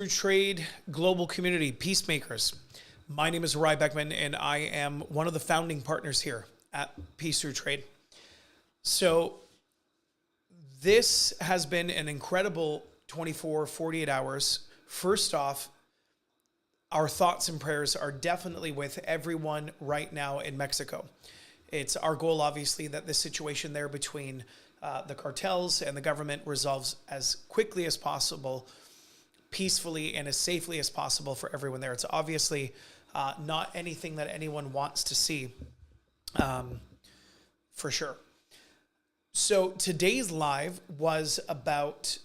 Trade global community peacemakers. My name is Ry Beckman, and I am one of the founding partners here at Peace Through Trade. So this has been an incredible 48 hours. First off, our thoughts and prayers are definitely with everyone right now in Mexico. It's our goal, obviously, that this situation there between the cartels and the government resolves as quickly as possible, peacefully and as safely as possible for everyone there. It's obviously not anything that anyone wants to see, for sure. So today's live was about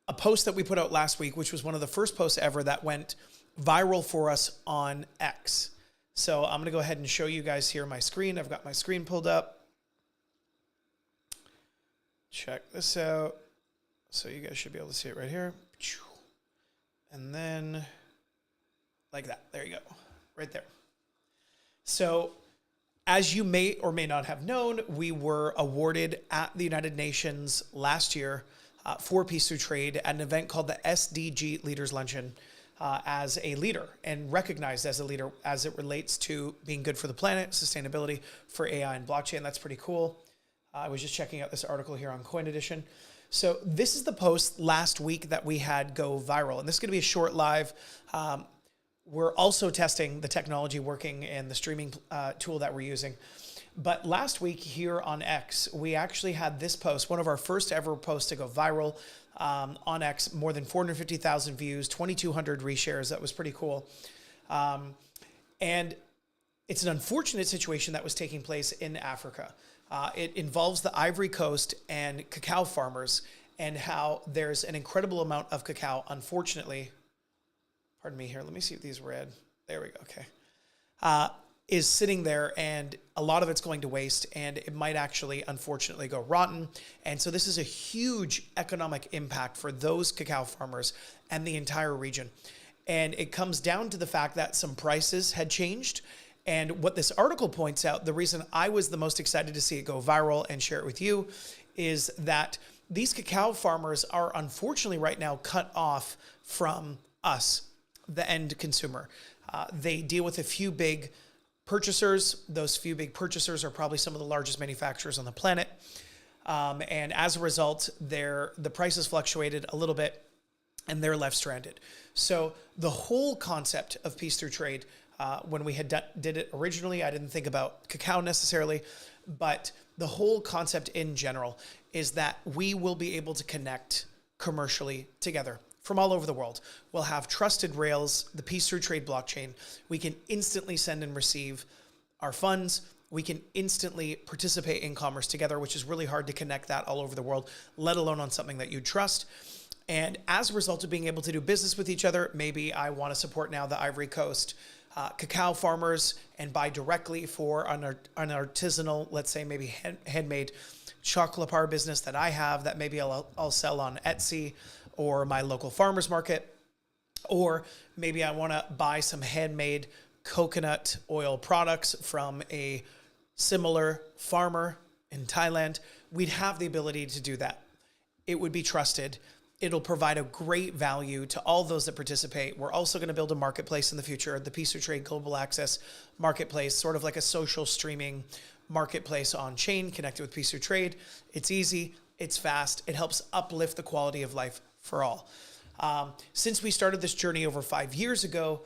a post that we put out last week, which was one of the first posts ever that went viral for us on X. So I'm going to go ahead and show you guys here my screen. I've got my screen pulled up. Check this out. So you guys should be able to see it right here. And then like that. There you go. Right there. So as you may or may not have known, we were awarded at the United Nations last year for Peace Through Trade at an event called the SDG Leaders Luncheon as a leader and recognized as a leader as it relates to being good for the planet, sustainability for AI and blockchain. That's pretty cool. I was just checking out this article here on Coin Edition. So this is the post last week that we had go viral. And this is going to be a short live. We're also testing the technology working and the streaming tool that we're using. But last week here on X, we actually had this post, one of our first ever posts to go viral on X, more than 450,000 views, 2,200 reshares. That was pretty cool. And it's an unfortunate situation that was taking place in Africa. It involves the Ivory Coast and cacao farmers and how there's an incredible amount of cacao, unfortunately. Pardon me here. Let me see if these read. There we go. Okay. Is sitting there and a lot of it's going to waste and it might actually, unfortunately, go rotten. And so this is a huge economic impact for those cacao farmers and the entire region. And it comes down to the fact that some prices had changed. And what this article points out, the reason I was the most excited to see it go viral and share it with you is that these cacao farmers are unfortunately right now cut off from us, the end consumer. They deal with a few big purchasers. Those few big purchasers are probably some of the largest manufacturers on the planet. And as a result, the prices fluctuated a little bit and they're left stranded. So the whole concept of Peace Through Trade, when we had did it originally, I didn't think about cacao necessarily, but the whole concept in general is that we will be able to connect commercially together from all over the world. We'll have trusted rails, the Peace Through Trade blockchain. We can instantly send and receive our funds. We can instantly participate in commerce together, which is really hard to connect that all over the world, let alone on something that you trust. And as a result of being able to do business with each other, maybe I want to support now the Ivory Coast cacao farmers and buy directly for an artisanal, let's say maybe handmade chocolate bar business that I have that maybe I'll sell on Etsy or my local farmer's market. Or maybe I want to buy some handmade coconut oil products from a similar farmer in Thailand. We'd have the ability to do that. It would be trusted. It'll provide a great value to all those that participate. We're also going to build a marketplace in the future, the Peace Through Trade Global Access Marketplace, sort of like a social streaming marketplace on chain connected with Peace Through Trade. It's easy, it's fast, it helps uplift the quality of life for all. Since we started this journey over 5 years ago,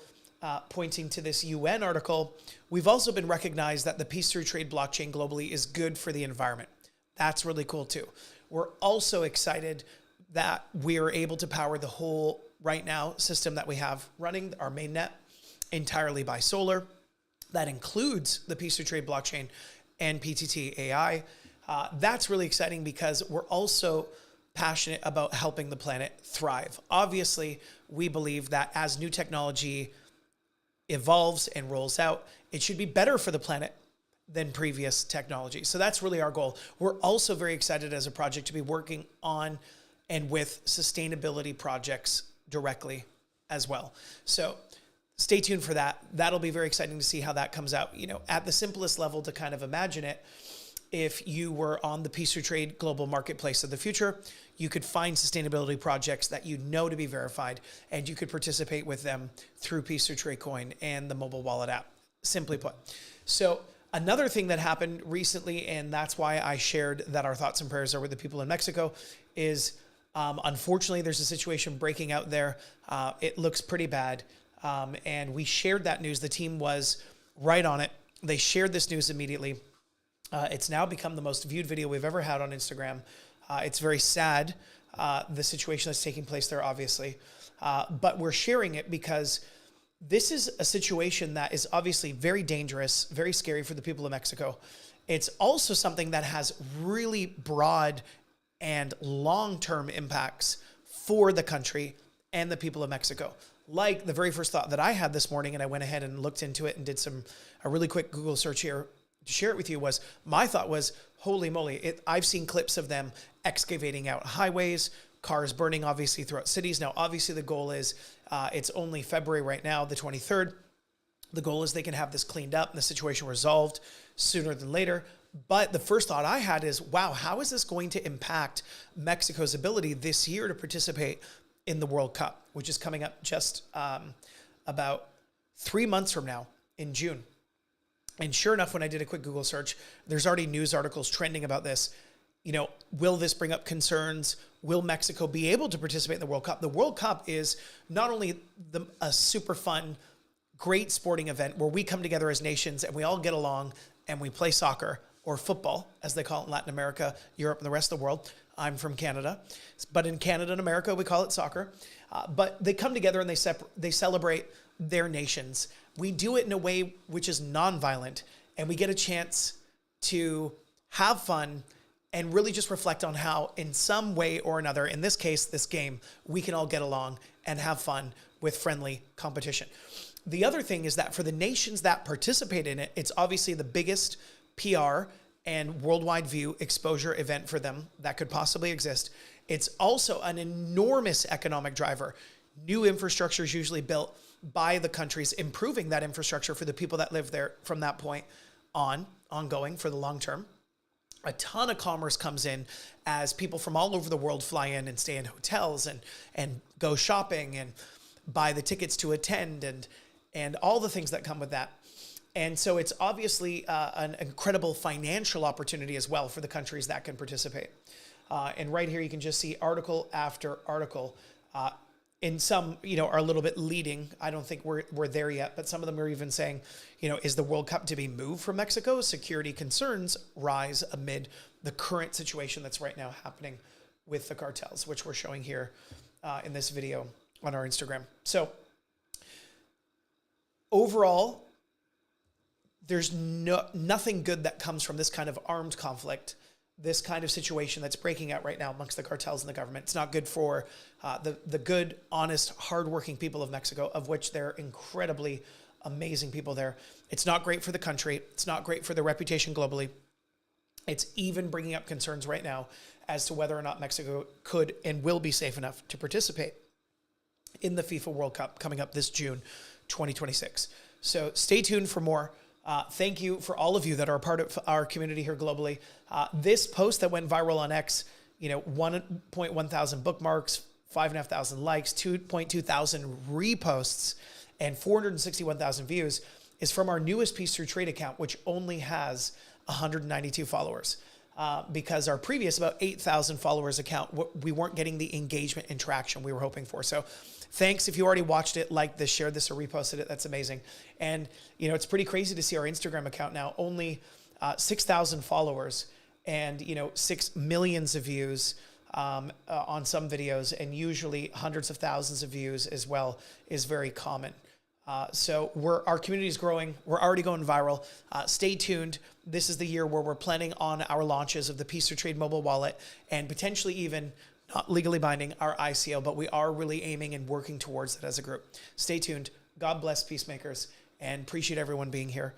pointing to this UN article, we've also been recognized that the Peace Through Trade blockchain globally is good for the environment. That's really cool too. We're also excited that we are able to power the whole right now system that we have running, our mainnet, entirely by solar. That includes the Peace Through Trade blockchain and PTT AI. That's really exciting because we're also passionate about helping the planet thrive. Obviously, we believe that as new technology evolves and rolls out, it should be better for the planet than previous technology. So that's really our goal. We're also very excited as a project to be working on and with sustainability projects directly as well. So stay tuned for that. That'll be very exciting to see how that comes out. You know, at the simplest level to kind of imagine it if you were on the Peace Through Trade global marketplace of the future, you could find sustainability projects that you know to be verified, and you could participate with them through Peace Through Trade Coin and the mobile wallet app, simply put. So another thing that happened recently, and that's why I shared that our thoughts and prayers are with the people in Mexico, is unfortunately there's a situation breaking out there. It looks pretty bad. And we shared that news. The team was right on it. They shared this news immediately. It's now become the most viewed video we've ever had on Instagram. It's very sad, the situation that's taking place there, obviously. But we're sharing it because this is a situation that is obviously very dangerous, very scary for the people of Mexico. It's also something that has really broad and long-term impacts for the country and the people of Mexico. Like the very first thought that I had this morning, and I went ahead and looked into it and did a really quick Google search here to share it with you, was my thought was, holy moly, I've seen clips of them excavating out highways, cars burning obviously throughout cities. Now, obviously the goal is, it's only February right now, the 23rd. The goal is they can have this cleaned up and the situation resolved sooner than later. But the first thought I had is, wow, how is this going to impact Mexico's ability this year to participate in the World Cup, which is coming up just about 3 months from now in June. And sure enough, when I did a quick Google search, there's already news articles trending about this. Will this bring up concerns? Will Mexico be able to participate in the World Cup? The World Cup is not only a super fun, great sporting event where we come together as nations and we all get along and we play soccer, or football, as they call it in Latin America, Europe, and the rest of the world. I'm from Canada, but in Canada and America, we call it soccer. But they come together and they celebrate their nations. We do it in a way which is nonviolent, and we get a chance to have fun and really just reflect on how, in some way or another, in this case, this game, we can all get along and have fun with friendly competition. The other thing is that for the nations that participate in it, it's obviously the biggest PR and worldwide view exposure event for them that could possibly exist. It's also an enormous economic driver. New infrastructure is usually built by the countries, improving that infrastructure for the people that live there from that point ongoing for the long term. A ton of commerce comes in as people from all over the world fly in and stay in hotels and go shopping and buy the tickets to attend and all the things that come with that. And so it's obviously an incredible financial opportunity as well for the countries that can participate. And right here, you can just see article after article. In some, are a little bit leading. I don't think we're there yet, but some of them are even saying, is the World Cup to be moved from Mexico? Security concerns rise amid the current situation that's right now happening with the cartels, which we're showing here in this video on our Instagram. So overall, there's nothing good that comes from this kind of armed conflict, this kind of situation that's breaking out right now amongst the cartels and the government. It's not good for the good, honest, hardworking people of Mexico, of which they're incredibly amazing people there. It's not great for the country. It's not great for their reputation globally. It's even bringing up concerns right now as to whether or not Mexico could and will be safe enough to participate in the FIFA World Cup coming up this June 2026. So stay tuned for more. Thank you for all of you that are a part of our community here globally. This post that went viral on X, 1.1 thousand bookmarks, 5,500 likes, 2.2 thousand reposts, and 461,000 views is from our newest Peace Through Trade account, which only has 192 followers. Because our previous about 8,000 followers account, we weren't getting the engagement and traction we were hoping for. So thanks if you already watched it, liked this, shared this, or reposted it. That's amazing. And, it's pretty crazy to see our Instagram account now only 6,000 followers and, 6 million views on some videos, and usually hundreds of thousands of views as well is very common. So our community is growing. We're already going viral. Stay tuned. This is the year where we're planning on our launches of the Peace Through Trade mobile wallet and potentially even, not legally binding, our ICO, but we are really aiming and working towards it as a group. Stay tuned. God bless peacemakers, and appreciate everyone being here.